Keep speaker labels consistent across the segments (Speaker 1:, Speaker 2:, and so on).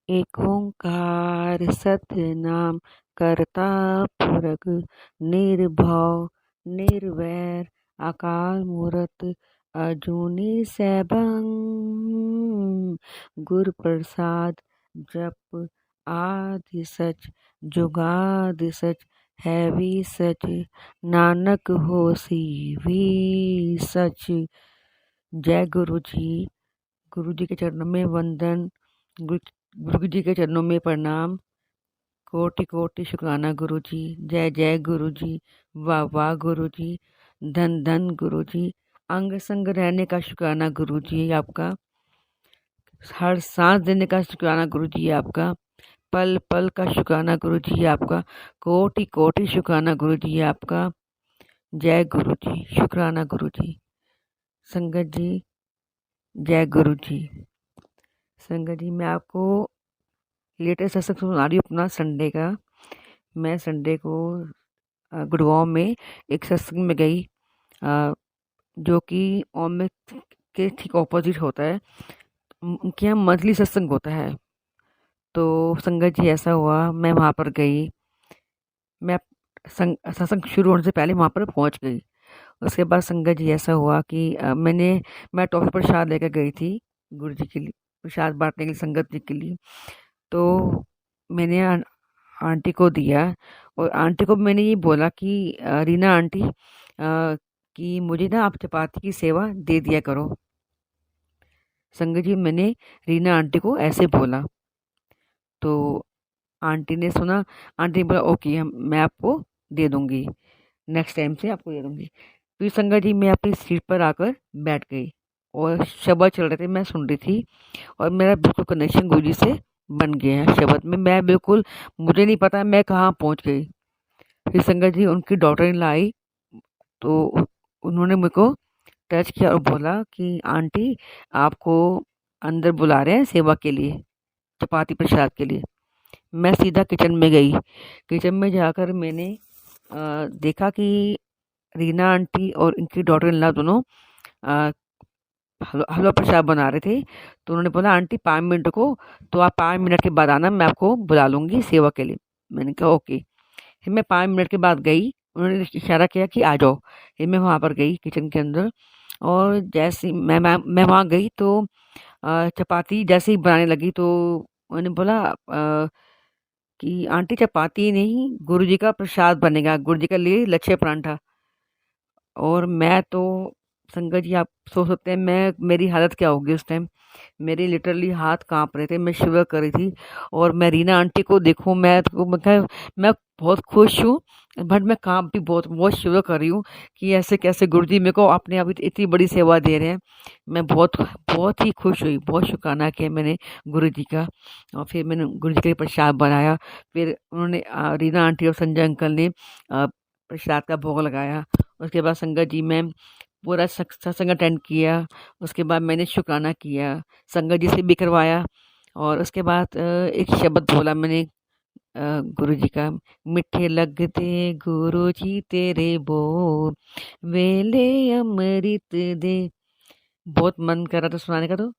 Speaker 1: एक ओंकार सतनाम करता पुरख निर्भव निर्वैर अकाल मूरत अजूनी सैभं गुर प्रसाद जप आदि सच जुगादि सच है भी सच नानक होसी भी सच। जय गुरु जी। गुरु जी के चरणों में वंदन, गुरु जी के चरणों में प्रणाम, कोटि कोटि शुक्राना गुरु जी। जय जय गुरु जी, वाह वाह गुरु जी, धन धन गुरु जी। अंग संग रहने का शुक्राना गुरु जी आपका, हर सांस देने का शुक्राना गुरु जी आपका, पल पल का शुक्राना गुरु जी आपका, कोटि कोटि शुक्राना गुरु जी आपका। जय गुरु जी, शुक्राना गुरु जी। संगत जी, जय गुरु जी। संगत जी, मैं आपको लेटेस्ट सत्संग सुना रही हूँ अपना संडे का। मैं संडे को गुड़गांव में एक सत्संग में गई, जो कि ओम के ठीक ऑपोजिट होता है। उनके यहाँ मंथली सत्संग होता है। तो संगत जी, ऐसा हुआ मैं वहाँ पर गई। मैं सत्संग शुरू होने से पहले वहाँ पर पहुँच गई। उसके बाद संगत जी, ऐसा हुआ कि मैं टॉफी प्रसाद लेकर गई थी गुरु जी के लिए, प्रसाद बांटने के लिए संगत जी के लिए। तो मैंने आंटी को दिया, और आंटी को मैंने ये बोला कि रीना आंटी, कि मुझे ना आप चपाती की सेवा दे दिया करो। संगत जी, मैंने रीना आंटी को ऐसे बोला। तो आंटी ने सुना, आंटी ने बोला ओके, मैं आपको दे दूंगी, नेक्स्ट टाइम से आपको दे दूंगी। फिर संगत जी, मैं अपनी सीट पर आकर बैठ गई और शब्द चल रहे थे, मैं सुन रही थी, और मेरा बिल्कुल कनेक्शन गुरु जी से बन गया है शब्द में। मैं बिल्कुल, मुझे नहीं पता मैं कहाँ पहुँच गई। फिर संगत जी, उनकी डॉटर इन लॉ आई, तो उन्होंने मेरे को टच किया और बोला कि आंटी, आपको अंदर बुला रहे हैं सेवा के लिए, चपाती प्रसाद के लिए। मैं सीधा किचन में गई। किचन में जाकर मैंने देखा कि रीना आंटी और इनकी डॉटर इन लॉ दोनों हलवा प्रसाद बना रहे थे। तो उन्होंने बोला आंटी 5 मिनट को, तो आप 5 मिनट के बाद आना, मैं आपको बुला लूँगी सेवा के लिए। मैंने कहा ओके। फिर मैं 5 मिनट के बाद गई, उन्होंने इशारा किया कि आ जाओ। फिर मैं वहाँ पर गई किचन के अंदर, और जैसे मैं वहाँ गई तो चपाती जैसे ही बनाने लगी, तो उन्होंने बोला कि आंटी चपाती नहीं, गुरु जी का प्रसाद बनेगा, गुरु जी के लिए लच्छे परांठा। और मैं तो, संगत जी, आप सोच सकते हैं मेरी हालत क्या होगी उस टाइम। मेरे लिटरली हाथ कांप रहे थे, मैं शिवर कर रही थी। और मैं रीना आंटी को देखूं, मैं बहुत खुश हूँ, बट मैं कांप भी बहुत बहुत शिवर कर रही हूँ कि ऐसे कैसे गुरुजी मेरे को अपने आप इतनी बड़ी सेवा दे रहे हैं। मैं बहुत बहुत ही खुश हुई, बहुत शुक्राना किया मैंने गुरु जी का। और फिर मैंने गुरु जी के लिए प्रसाद बनाया। फिर उन्होंने रीना आंटी और संजय अंकल ने प्रसाद का भोग लगाया। उसके बाद संगत जी, मैं पूरा सत्संग अटेंड किया। उसके बाद मैंने शुक्राना किया, संगत जी से भी करवाया। और उसके बाद एक शब्द बोला मैंने गुरु जी का, मिठे लगते गुरु जी तेरे बोल, वेले अमृत दे। बहुत मन कर रहा था सुनाने का, तो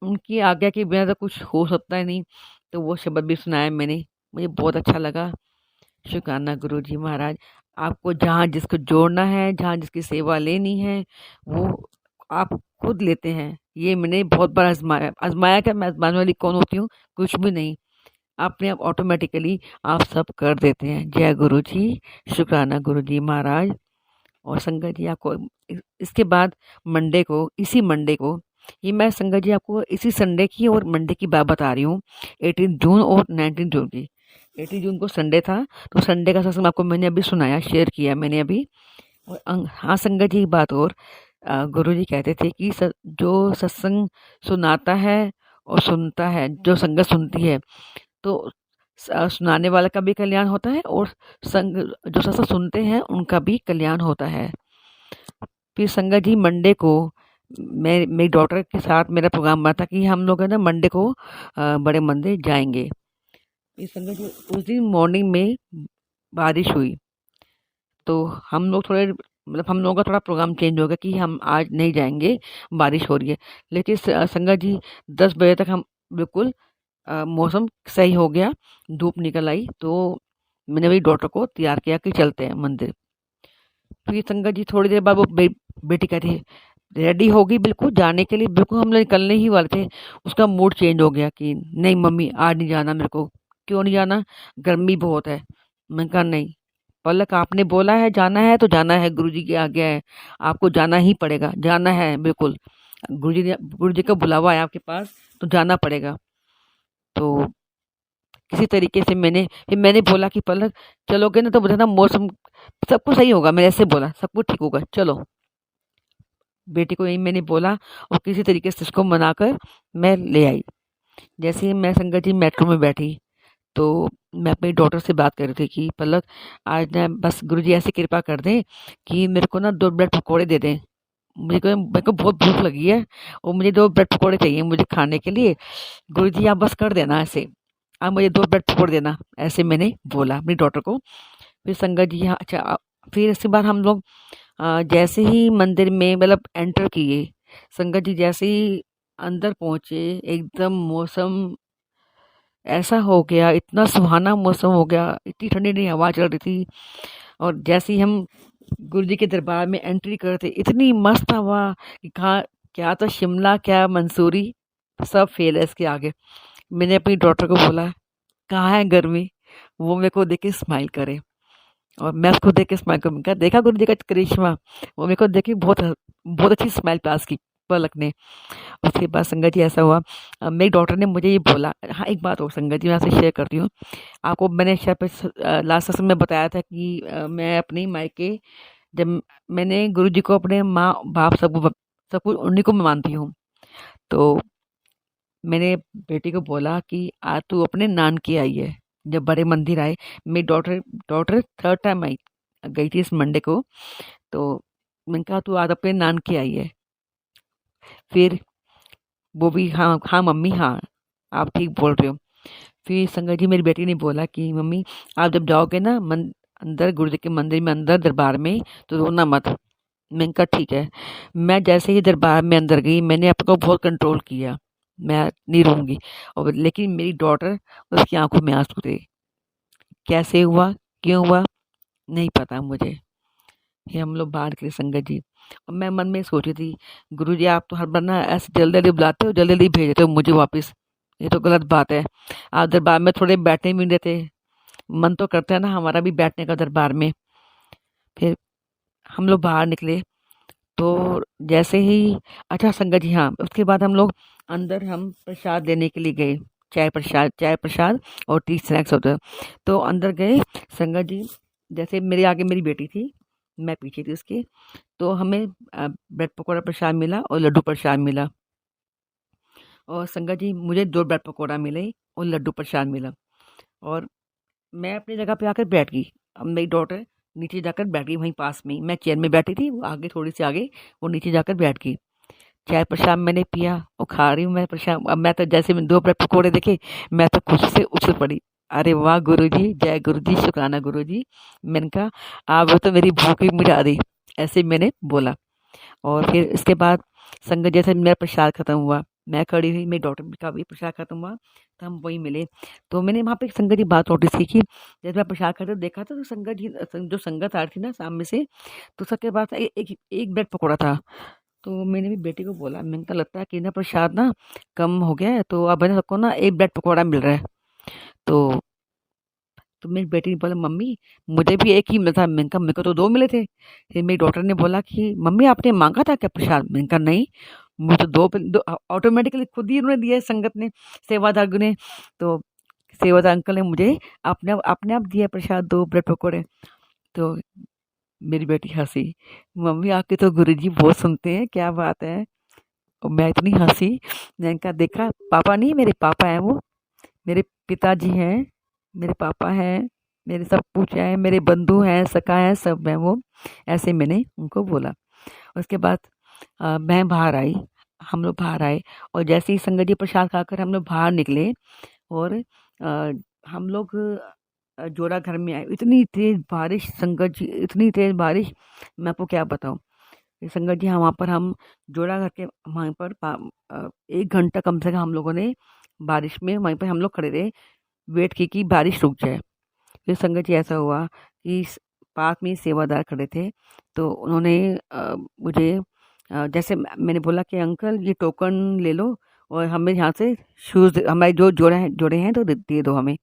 Speaker 1: उनकी आज्ञा के बिना तो कुछ हो सकता है नहीं, तो वो शब्द भी सुनाया मैंने, मुझे बहुत अच्छा लगा। शुक्राना गुरु जी महाराज। आपको जहाँ जिसको जोड़ना है, जहाँ जिसकी सेवा लेनी है, वो आप खुद लेते हैं। ये मैंने बहुत बार आजमाया। आजमाया क्या, मैं आजमाने वाली कौन होती हूँ, कुछ भी नहीं। अपने आप ऑटोमेटिकली आप सब कर देते हैं। जय गुरु जी, शुक्राना गुरु जी महाराज। और संगत जी, आपको इसके बाद मंडे को, इसी मंडे को, ये मैं संगत जी आपको इसी संडे की और मंडे की बात बता रही हूँ, 18 जून और 19 जून की। 18 जून को संडे था, तो संडे का सत्संग आपको मैंने अभी सुनाया, शेयर किया मैंने अभी। और हाँ संगत जी, एक बात और, गुरु जी कहते थे कि जो सत्संग सुनाता है और सुनता है, जो संगत सुनती है, तो सुनाने वाला का भी कल्याण होता है, और संग जो सत्संग सुनते हैं उनका भी कल्याण होता है। फिर संगत जी, मंडे को मैं मेरी डॉटर के साथ मेरा प्रोग्राम बना था कि हम लोग है ना मंडे को बड़े मंदिर जाएंगे। फिर संगत जी, उस दिन मॉर्निंग में बारिश हुई, तो हम लोग थोड़े, मतलब हम लोगों का थोड़ा प्रोग्राम चेंज हो गया कि हम आज नहीं जाएंगे, बारिश हो रही है। लेकिन संगत जी, 10 बजे तक हम बिल्कुल मौसम सही हो गया, धूप निकल आई, तो मैंने वही डॉटर को तैयार किया कि चलते हैं मंदिर। फिर संगत जी थोड़ी देर बाद वो बेटी कहती है रेडी होगी बिल्कुल जाने के लिए, बिल्कुल हम लोग निकलने ही वाले थे, उसका मूड चेंज हो गया कि नहीं मम्मी आज नहीं जाना मेरे को। क्यों नहीं जाना? गर्मी बहुत है। मैंने कहा नहीं पलक, आपने बोला है जाना है तो जाना है, गुरुजी की आज्ञा है, आपको जाना ही पड़ेगा, जाना है बिल्कुल। गुरुजी का बुलावा है आपके पास, तो जाना पड़ेगा। तो किसी तरीके से फिर मैंने बोला कि पलक चलोगे ना तो बताना, मौसम सब कुछ सही होगा, मैंने ऐसे बोला सब कुछ ठीक होगा चलो। बेटी को यही मैंने बोला और किसी तरीके से उसको मनाकर मैं ले आई। जैसे ही मैं संगत जी मेट्रो में बैठी, तो मैं अपनी डॉटर से बात कर रही थी कि पलक आज ना बस गुरुजी ऐसी कृपा कर दें कि मेरे को ना 2 ब्रेड पकौड़े दे दें। मेरे को बहुत भूख लगी है और मुझे 2 ब्रेड पकौड़े चाहिए मुझे खाने के लिए। गुरुजी आप बस कर देना ऐसे, आप मुझे 2 ब्रेड पकौड़े देना, ऐसे मैंने बोला अपनी डॉटर को। फिर संगत जी हाँ अच्छा फिर इसके बाद हम लोग जैसे ही मंदिर में मतलब एंटर किए, संगत जी जैसे ही अंदर पहुंचे, एकदम मौसम ऐसा हो गया, इतना सुहाना मौसम हो गया, इतनी ठंडी ठंडी हवा चल रही थी। और जैसे ही हम गुरु जी के दरबार में एंट्री करते, इतनी मस्त हवा कि कहा क्या तो शिमला क्या मंसूरी सब फेल है इसके आगे। मैंने अपनी डॉटर को बोला कहाँ है गर्मी, वो मेरे को देख के स्माइल करे और मैं उसको देख के स्माइल करूँ, क्या देखा गुरु जी का करिश्मा। वो मेरे को देख के बहुत बहुत अच्छी स्माइल पास की पलक ने। उसके बाद संगत जी ऐसा हुआ, मेरी डॉटर ने मुझे ये बोला, हाँ एक बात और संगत जी मैं आपसे शेयर करती हूँ। आपको मैंने शायद लास्ट सेशन में बताया था कि मैं अपनी मायके जब मैंने गुरु जी को अपने माँ बाप सब कुछ उन्हीं को मैं मानती हूँ। तो मैंने बेटी को बोला कि आज तू अपने नानके आई है। जब बड़े मंदिर आए, मेरी daughter daughter 3rd time I गई थी इस मंडे को। तो मैंने कहा तू आज अपने नानके आई है। फिर वो भी हाँ हाँ मम्मी हाँ आप ठीक बोल रहे हो। फिर संगत जी मेरी बेटी ने बोला कि मम्मी आप जब जाओगे ना अंदर गुरु जी के मंदिर में अंदर दरबार में तो रोना मत। मैंने कहा ठीक है। मैं जैसे ही दरबार में अंदर गई, मैंने अपने को बहुत कंट्रोल किया, मैं नहीं रहूंगी। और लेकिन मेरी डॉटर, उसकी आंखों में आंसू थे। कैसे हुआ, क्यों हुआ, नहीं पता मुझे। ये हम लोग बाहर के संगत जी, और मैं मन में सोची थी गुरु जी आप तो हर बार ना ऐसे जल्दी जल्दी बुलाते हो, जल्दी जल्दी भेज देते हो मुझे वापस, ये तो गलत बात है। आप दरबार में थोड़े बैठने भी नहीं देते, मन तो करता है ना हमारा भी बैठने का दरबार में। फिर हम लोग बाहर निकले, तो जैसे ही अच्छा संगत जी हाँ उसके बाद हम लोग अंदर हम प्रसाद लेने के लिए गए। चाय प्रसाद और टी स्नैक्स होता है। तो अंदर गए संगत जी, जैसे मेरे आगे मेरी बेटी थी, मैं पीछे थी उसके। तो हमें ब्रेड पकौड़ा प्रसाद मिला और लड्डू प्रसाद मिला। और संगत जी मुझे 2 ब्रेड पकौड़ा मिले और लड्डू प्रसाद मिला। और मैं अपनी जगह पे आकर बैठ गई। अब मेरी डॉटर नीचे जाकर बैठ गई वहीं पास में ही। मैं चेयर में बैठी थी, वो आगे थोड़ी सी आगे, वो नीचे जाकर बैठ गई। चाय प्रसाद मैंने पिया और खा रही हूँ मैं प्रसाद। अब मैं तो जैसे मैं 2 ब्रेड पकौड़े देखे, मैं तो खुशी से उछल पड़ी। अरे वाह गुरुजी, जय गुरुजी, शुक्राना गुरुजी। मैंने कहा आप तो मेरी भूख ही मिटा दी, ऐसे मैंने बोला। और फिर इसके बाद संगत जैसे मेरा प्रसाद खत्म हुआ, मैं खड़ी हुई, मेरी डॉटर का भी प्रसाद खत्म हुआ, तो हम वहीं मिले। तो मैंने वहाँ पे एक संगत की बात नोटिस की कि जैसे मैं प्रसाद खाते देखा था, तो संगत जी जो संगत आ रही थी ना सामने से, तो सबके पास एक ब्रेड पकौड़ा था। तो मैंने भी बेटी को बोला, मैंने कहा लगता है कि ना प्रसाद ना कम हो गया है, तो अब है ना सबको ना एक ब्रेड पकौड़ा मिल रहा है। तो मेरी बेटी ने बोला मम्मी मुझे भी एक ही मिला था। मैंने कहा मेरे को तो 2 मिले थे। फिर मेरी डॉटर ने बोला कि मम्मी आपने मांगा था क्या प्रसाद? मैंने कहा नहीं, मुझे तो दो ऑटोमेटिकली खुद ही उन्होंने दिया संगत ने, सेवादार ने। तो सेवादार अंकल ने मुझे अपने आप दिया प्रसाद, 2 ब्रेड पकौड़े। तो मेरी बेटी हंसी, मम्मी आपके तो गुरुजी बहुत सुनते हैं, क्या बात है। और मैं इतनी हंसी, मैंने कहा देखा पापा नहीं मेरे पापा हैं वो, मेरे पिताजी हैं, मेरे पापा हैं, मेरे सब कुछ हैं, मेरे बंधु हैं, सखा हैं, सब हैं वो। ऐसे मैंने उनको बोला। उसके बाद मैं बाहर आई, हम लोग बाहर आए, और जैसे ही संगत जी प्रसाद खाकर हम लोग बाहर निकले, और अ, हम लोग जोड़ा घर में आए। इतनी तेज बारिश संगत जी, इतनी तेज बारिश, मैं आपको क्या बताऊं। संगत जी हाँ वहाँ पर हम जोड़ा घर के वहाँ पर 1 घंटा कम से कम हम लोगों ने बारिश में वहीं पे हम लोग खड़े रहे, वेट की कि बारिश रुक जाए। फिर संगत जी ऐसा हुआ कि पास में ही सेवादार खड़े थे, तो उन्होंने मुझे जैसे मैंने बोला कि अंकल ये टोकन ले लो और हमें यहाँ से शूज़ हमारे जो जोड़े हैं तो दे दो हमें।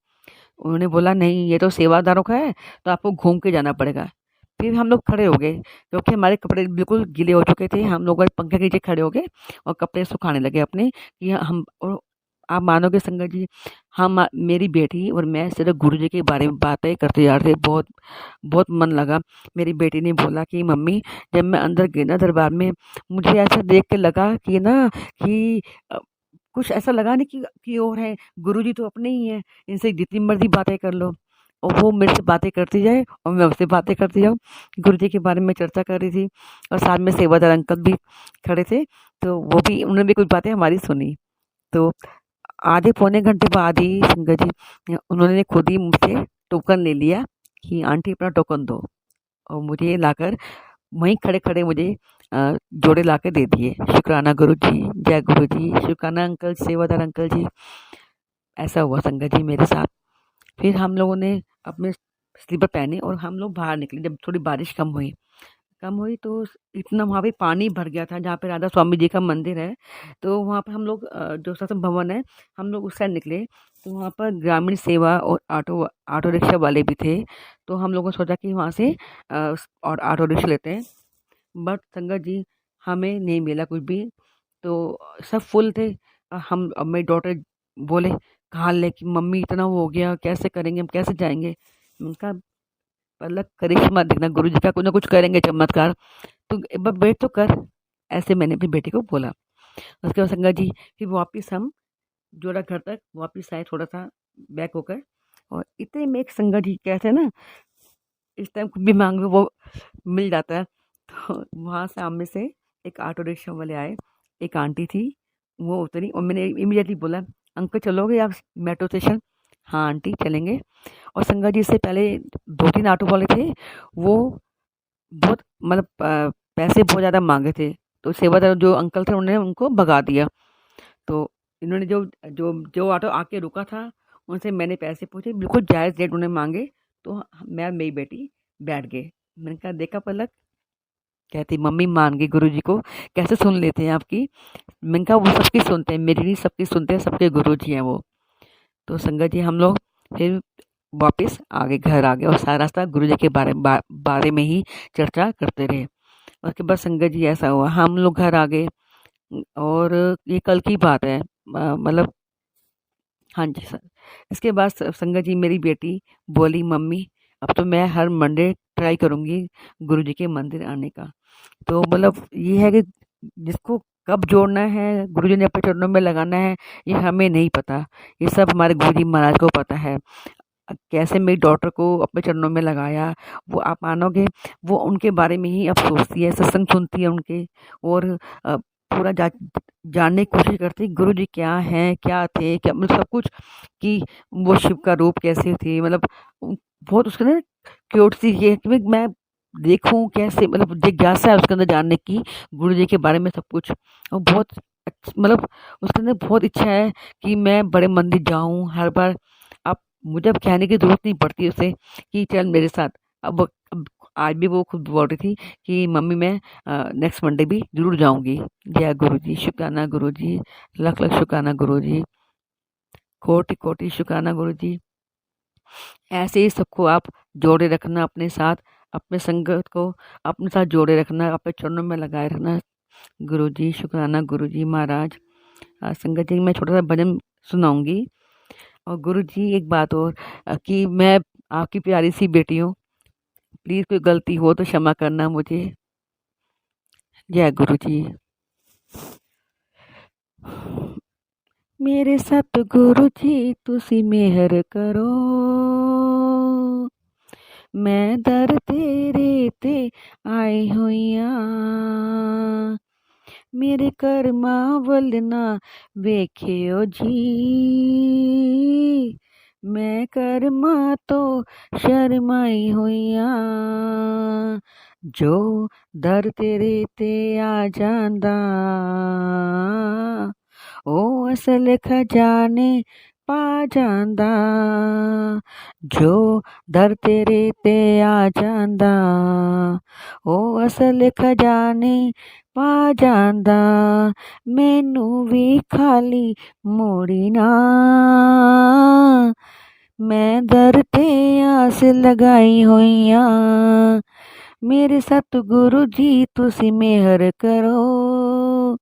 Speaker 1: उन्होंने बोला नहीं ये तो सेवादारों का है, तो आपको घूम के जाना पड़ेगा। फिर हम लोग खड़े हो गए क्योंकि हमारे कपड़े बिल्कुल गीले हो चुके थे। हम लोग पंखे के नीचे खड़े हो गए और कपड़े सुखाने लगे अपने कि हम और आप मानोगे संगत जी, हम मेरी बेटी और मैं सिर्फ गुरु जी के बारे में बातें करते जा रहे थे। बहुत बहुत मन लगा। मेरी बेटी ने बोला कि मम्मी जब मैं अंदर गई ना दरबार में, मुझे ऐसा देख के लगा कि ना कि कुछ ऐसा लगा नहीं कि और है, गुरुजी तो अपने ही हैं, इनसे जितनी मर्जी बातें कर लो। और वो मेरे से बातें करती जाए और मैं उससे बातें करती जाऊँ। गुरुजी के बारे में चर्चा कर रही थी और साथ में सेवादार अंकल भी खड़े थे, तो वो भी उन्होंने भी कुछ बातें हमारी सुनी। तो आधे पौने घंटे बाद ही संगत जी उन्होंने खुद ही मुझसे टोकन ले लिया कि आंटी अपना टोकन दो, और मुझे लाकर वहीं खड़े-खड़े मुझे जोड़े लाके दे दिए। शुक्राना गुरुजी, जय गुरुजी, शुक्राना अंकल, सेवादार अंकल जी। ऐसा हुआ संगत जी मेरे साथ। फिर हम लोगों ने अपने स्लीपर पहने और हम लोग बाहर निकले जब थोड़ी बारिश कम हुई तो इतना वहाँ पे पानी भर गया था जहाँ पे राधा स्वामी जी का मंदिर है। तो वहाँ पर हम लोग जो सत्संग भवन है, हम लोग उस साइड निकले, तो वहाँ पर ग्रामीण सेवा और ऑटो ऑटो रिक्शा वाले भी थे। तो हम लोगों ने सोचा कि वहाँ से और ऑटो रिक्शा लेते हैं, बट संगत जी हमें नहीं मिला कुछ भी। तो सब फुल थे। हम अब मेरी डॉटर बोले कहाँ लेके मम्मी इतना वो हो गया, कैसे करेंगे, हम कैसे जाएंगे। उनका मतलब करिश्मा देखना, गुरु जी का कुछ ना कुछ करेंगे चमत्कार, तो एक बार वेट तो कर। ऐसे मैंने अपनी बेटी को बोला। उसके बाद संगत जी फिर वापिस हम जोड़ा घर तक वापिस आए, थोड़ा सा बैक होकर, और इतने में एक संगत जी कहते हैं ना, इस टाइम कुछ भी मांग लो वो मिल जाता है। तो वहाँ सामने से एक ऑटो रिक्शा वाले आए, एक आंटी थी, वो उतरी और मैंने इमीडिएटली बोला अंकल चलोगे आप मेट्रो स्टेशन? हाँ आंटी चलेंगे। और संगत जी से पहले 2-3 ऑटो वाले थे, वो बहुत मतलब पैसे बहुत ज़्यादा मांगे थे। तो सेवादार जो अंकल थे उन्होंने उनको भगा दिया। तो इन्होंने जो जो जो ऑटो आके रुका था उनसे मैंने पैसे पूछे, बिल्कुल जायज़ रेट उन्होंने मांगे। तो मैं और मेरी बेटी बैठ गए। मैंने कहा देखा पलक, कहती मम्मी मान गई गुरुजी को, कैसे सुन लेते हैं आपकी। मैंने कहा वो सबकी सुनते हैं, मेरी नहीं, सबकी सुनते हैं, सबके गुरुजी हैं वो। तो संगत जी हम लोग फिर वापस आगे घर आ गए और सारा रास्ता गुरुजी के बारे में ही चर्चा करते रहे। उसके बाद संगत जी ऐसा हुआ हम लोग घर आ गए, और ये कल की बात है, मतलब हाँ जी सर। इसके बाद संगत जी मेरी बेटी बोली मम्मी अब तो मैं हर मंडे ट्राई करूँगी गुरुजी के मंदिर आने का। तो मतलब ये है कि जिसको कब जोड़ना है, गुरुजी ने अपने चरणों में लगाना है, ये हमें नहीं पता। ये सब हमारे गुरुजी महाराज को पता है। कैसे मेरी डॉटर को अपने चरणों में लगाया, वो आप मानोगे, वो उनके बारे में ही अब सोचती है, सत्संग सुनती है उनके, और पूरा जानने की कोशिश करती है गुरुजी क्या हैं, क्या थे, क्या मतलब सब कुछ, कि वो शिव का रूप कैसे थे, मतलब बहुत उसके अंदर क्यूरियोसिटी है कि मैं देखूं कैसे, मतलब जिज्ञासा है उसके अंदर जानने की गुरुजी के बारे में सब कुछ। और बहुत मतलब उसके अंदर बहुत इच्छा है कि मैं बड़े मंदिर जाऊं हर बार। अब मुझे अब कहने की ज़रूरत नहीं पड़ती उसे कि चल मेरे साथ। अब आज भी वो खुद बोल रही थी कि मम्मी मैं नेक्स्ट मंडे भी ज़रूर जाऊंगी। जय गुरुजी, शुक्राना गुरुजी, लख लख शुक्राना गुरुजी, कोटि कोटि शुक्राना गुरुजी। ऐसे ही सबको आप जोड़े रखना अपने साथ, अपने संगत को अपने साथ जोड़े रखना, अपने चरणों में लगाए रखना। गुरुजी शुक्राना गुरुजी महाराज। संगत जी मैं छोटा सा भजन सुनाऊंगी। और गुरुजी एक बात और, कि मैं आपकी प्यारी सी बेटी हूँ, प्लीज़ कोई गलती हो तो क्षमा करना मुझे। जय गुरुजी। मेरे सतगुरु जी तुसी मेहर करो, मैं दर तेरे ते आई होइया, मेरे कर्मा वल ना वेखियो जी, मैं कर्मा तो शर्माई होइया, जो दर तेरे ते आ जांदा ਉਹ ਅਸਲ ਖਜ਼ਾਨੇ ਪਾ ਜਾਂਦਾ, ਜੋ ਦਰ ਤੇਰੇ ਤੇ ਆ ਜਾਂਦਾ। ਉਹ ਅਸਲ ਖਜ਼ਾਨੇ ਪਾ ਜਾਂਦਾ, ਮੈਨੂੰ ਵੀ ਖਾਲੀ ਮੋੜੀ ਨਾ। ਮੈਂ ਦਰ ਤੇ ਆਸ ਲਗਾਈ ਹੋਈਆਂ, ਮੇਰੇ ਸਤਿਗੁਰੂ ਜੀ ਤੁਸੀਂ ਮਿਹਰ ਕਰੋ।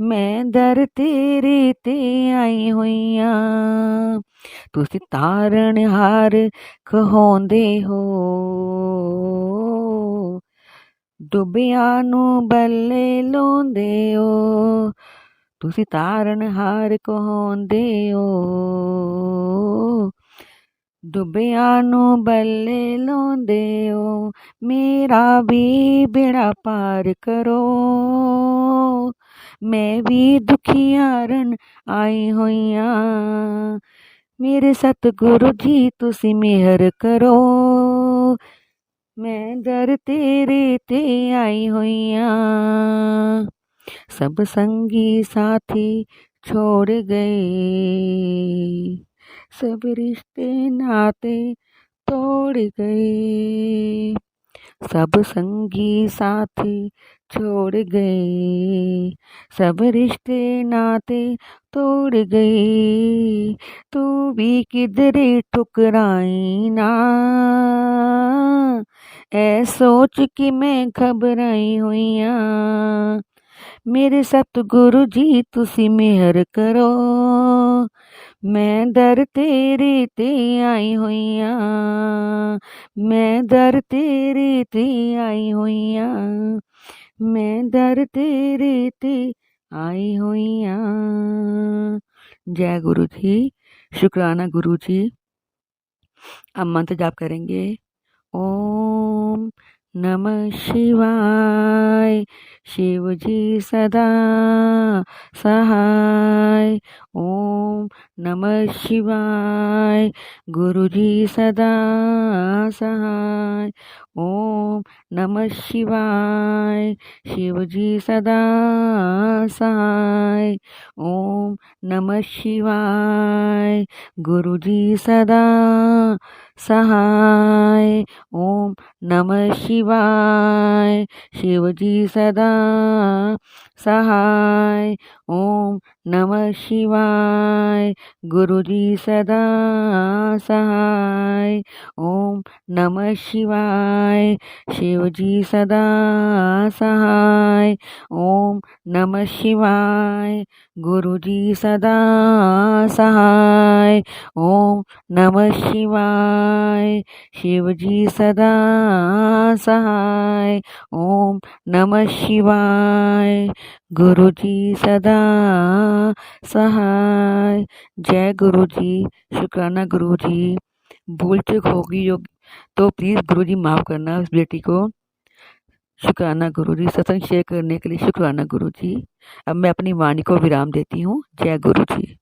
Speaker 1: ਮੈਂ ਦਰ ਤੇਰੇ ਤੇ ਆਈ ਹੋਈਆਂ, ਤੁਸੀਂ ਤਾਰਨਹਾਰ ਕਹਾਉਂਦੇ ਹੋ। ਡੁੱਬਿਆਂ ਨੂੰ ਬੱਲੇ ਲਾਉਂਦੇ ਹੋ, ਤੁਸੀਂ ਤਾਰਨਹਾਰ ਕਹਾਉਂਦੇ ਹੋ। ਡੁੱਬਿਆਂ ਨੂੰ ਬੱਲੇ ਲਾਉਂਦੇ ਹੋ, ਮੇਰਾ ਵੀ ਬੇੜਾ ਪਾਰ ਕਰੋ। ਮੈਂ ਵੀ ਦੁਖੀਆਰਨ ਆਈ ਹੋਈਆਂ, ਮੇਰੇ ਸਤਿਗੁਰੂ ਜੀ ਤੁਸੀਂ ਮਿਹਰ ਕਰੋ। ਮੈਂ ਦਰ ਤੇਰੇ ਤੇ ਆਈ ਹੋਈਆਂ, ਸਭ ਸੰਗੀ ਸਾਥੀ ਛੋੜ ਗਏ, सब रिश्ते नाते तोड़ गए। सब संगी साथी छोड़ गए, सब रिश्ते नाते तोड़ गए। तू भी किधरे ठुकराई ना, ऐ सोच कि मैं घबराई हुईया। मेरे सतगुरु जी तुसी मेहर करो, मैं दर तेरे ते आई होइया। मैं दर तेरे ते आई होइया, मैं दर तेरे ते आई होइया। जय गुरु जी। शुक्राना गुरु जी। अब मंत्र जाप करेंगे। ओम नमः शिवाय। शिव जी सदा सहाय। ओम नमः शिवाय। गुरु जी सदा सहाय। ओम नमः शिवाय। शिव जी सदा सहाय। ओम नमः शिवाय। गुरु जी सदा सहाय। ओम नमः शिवाय। शिव जी सदा सहाय। ओम नमः शिवाय। गुरु जी सदा सहाय। ओम नमः शिवाय। शिव जी सदा सहाय। ओम नमः शिवाय। गुरु जी सदा सहाय। ओम नमः शिवाय। शिव जी सदा सहाय। ओम नमः शिवाय। गुरु जी सदा सहाय। जय गुरु जी। शुक्राना गुरु जी। भूल चूक होगी जो तो प्लीज़ गुरु जी माफ़ करना उस बेटी को। शुक्राना गुरु जी। सत्संग शेयर करने के लिए शुक्राना गुरु जी। अब मैं अपनी वाणी को विराम देती हूँ। जय गुरु जी।